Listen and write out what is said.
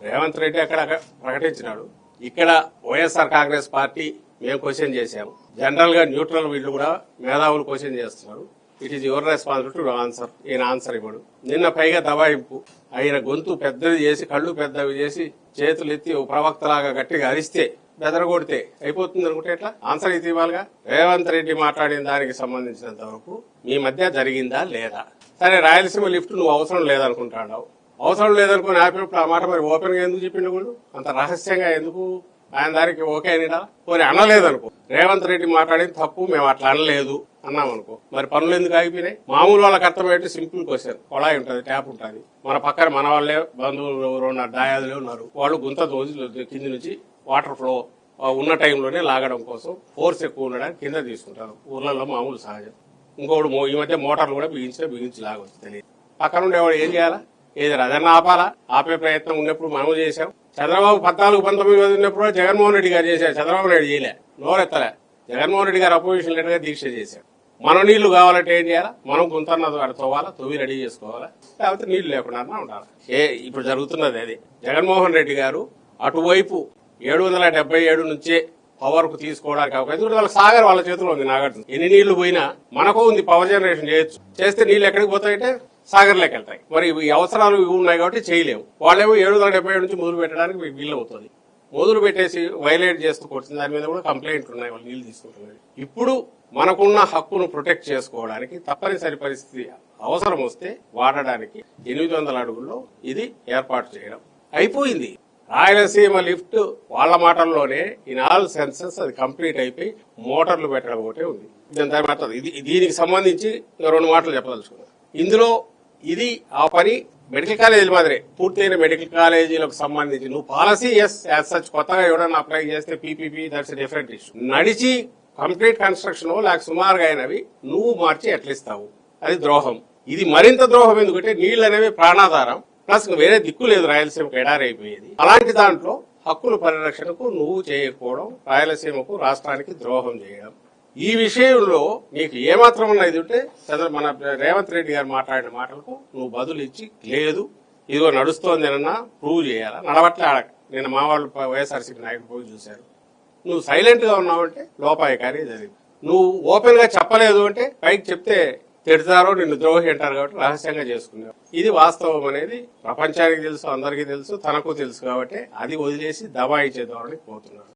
రేవంత్ రెడ్డి అక్కడ ప్రకటించినాడు. ఇక్కడ వైఎస్ఆర్ కాంగ్రెస్ పార్టీ మేము క్వశ్చన్ చేశాము. జనరల్ గా న్యూట్రల్ వీళ్ళు కూడా మేధావులు క్వశ్చన్ చేస్తున్నారు. It is your responsibility to answer. ఈయన ఆన్సర్ ఇవ్వడు. నిన్న పైగా దబాయింపు. ఆయన గొంతు పెద్దది చేసి కళ్ళు పెద్దవి చేసి చేతులు ఎత్తి ఓ ప్రవక్తలాగా గట్టిగా అరిస్తే బెదరగొడితే అయిపోతుంది అనుకుంటే ఎట్లా? ఆన్సర్ ఇది ఇవ్వాలిగా. రేవంత్ రెడ్డి మాట్లాడిన దానికి సంబంధించినంత వరకు మీ మధ్య జరిగిందా లేదా? సరే, రాయలసీమ లిఫ్ట్ నువ్వు అవసరం లేదనుకుంటాడావు. అవసరం లేదనుకుని ఆపినప్పుడు ఆ మాట మరి ఓపెన్ గా ఎందుకు చెప్పిండు? కూడా అంత రహస్యంగా ఎందుకు ఆయన దానికి ఓకే అనిడా? పోనీ అనలేదనుకో, రేవంత్ రెడ్డి మాట్లాడింది తప్పు, మేము అట్లా అనలేదు అన్నాం అనుకో, మరి పనులు ఎందుకు ఆగిపోయినాయి? మామూలు వాళ్ళకి అర్థమయ్యేట్టు సింపుల్ క్వశ్చన్. కొళాయి ఉంటుంది, ట్యాప్ ఉంటుంది, మన పక్కన మన వాళ్ళే బంధువులు ఎవరు ఉన్నారు, దాయాదులే ఉన్నారు. వాళ్ళు గుంత దోసి కింది నుంచి వాటర్ ఫ్లో ఉన్న టైంలోనే లాగడం కోసం ఫోర్స్ ఎక్కువ ఉండడానికి కింద తీసుకుంటారు. ఊర్లలో మామూలు సహజం. ఇంకోటి ఈ మధ్య మోటార్లు కూడా బిగించి లాగొచ్చు. తెలియదు పక్కన ఉండేవాడు ఏం చేయాలా? ఏది అదన్నా ఆపాలా? ఆపే ప్రయత్నం ఉన్నప్పుడు మనం చేశాం. చంద్రబాబు 14-19 ఉన్నప్పుడు జగన్మోహన్ రెడ్డి గారు చేశారు. చంద్రబాబు నాయుడు చేయలే, నోరెత్తలే. జగన్మోహన్ రెడ్డి గారు అపోజిషన్ లీడర్ గా దీక్ష చేశారు. మనం నీళ్లు కావాలంటే ఏం చేయాలా? మనం గుంతన్న తవ్వాలా, తవ్వి రెడీ చేసుకోవాలా, లేకపోతే నీళ్లు లేకుండా ఉండాలి. ఇప్పుడు జరుగుతున్నది అది. జగన్మోహన్ రెడ్డి గారు అటువైపు 777 నుంచే పవర్ కు తీసుకోవడానికి అవకాశం. ఎందుకంటే వాళ్ళ సాగర్ వాళ్ళ చేతిలో ఉంది. నాగార్జున ఎన్ని నీళ్లు పోయినా మనకు ఉంది, పవర్ జనరేషన్ చేయొచ్చు. చేస్తే నీళ్లు ఎక్కడికి పోతాయంటే సాగర్లోకి వెళ్తాయి. మరి ఈ అవసరాలు ఇవి ఉన్నాయి కాబట్టి చేయలేము. వాళ్ళేమో 777 నుంచి మొదలు పెట్టడానికి వీలు అవుతుంది. మొదలు పెట్టేసి వైలేట్ చేస్తూ కొట్టిన దాని మీద కూడా కంప్లైంట్లు ఉన్నాయి. వాళ్ళు నీళ్లు తీసుకుంటున్నారు. ఇప్పుడు మనకున్న హక్కును ప్రొటెక్ట్ చేసుకోవడానికి తప్పనిసరి పరిస్థితి అవసరం వస్తే వాడడానికి 800 అడుగుల్లో ఇది ఏర్పాటు చేయడం అయిపోయింది. రాయలసీమ లిఫ్ట్ వాళ్ళ మాటల్లోనే ఇన్ ఆల్ సెన్సెస్ అది కంప్లీట్ అయిపోయి మోటార్లు పెట్టడం ఒకటే ఉంది. దీనికి సంబంధించి 2 మాటలు చెప్పదలుచుకున్నాను. ఇందులో ఇది ఆ పని మెడికల్ కాలేజీల మాదిరే పూర్తయిన మెడికల్ కాలేజీలకు సంబంధించి నువ్వు పాలసీ యాజ్ సచ్ కొత్తగా ఎవడన్నా అప్లై చేస్తే పీపీపీ దట్స్ డిఫరెంట్ ఇష్యూ. నడిచి కంప్లీట్ కన్స్ట్రక్షన్ లేక సుమారుగా అయినవి నువ్వు మార్చి ఎట్లిస్తావు? అది ద్రోహం. ఇది మరింత ద్రోహం. ఎందుకంటే నీళ్లు అనేవి ప్రాణాధారం. ప్లస్ వేరే దిక్కు లేదు రాయలసీమకు, ఎడారైపోయేది. అలాంటి దాంట్లో హక్కుల పరిరక్షణకు నువ్వు చేయకపోవడం రాయలసీమకు, రాష్ట్రానికి ద్రోహం చేయడం. ఈ విషయంలో నీకు ఏమాత్రం ఉన్నది ఉంటే మన రేవంత్ రెడ్డి గారు మాట్లాడిన మాటలకు నువ్వు బదులు ఇచ్చి లేదు ఇదిగో నడుస్తోంది అన్నా ప్రూవ్ చేయాలా. నడవట్లే ఆడక నేను మా వాళ్ళు వైఎస్ఆర్సీపీ నాయకులు పోయి చూశారు. నువ్వు సైలెంట్ గా ఉన్నావంటే లోపాయకారి జరిగింది. నువ్వు ఓపెన్ గా చెప్పలేదు అంటే పైకి చెప్తే తిడతారో నిన్ను ద్రోహి అంటారు కాబట్టి రహస్యంగా చేసుకున్నావు. ఇది వాస్తవం అనేది ప్రపంచానికి తెలుసు, అందరికీ తెలుసు, తనకు తెలుసు. కాబట్టి అది వదిలేసి దబాయించే ధోరణికి పోతున్నారు.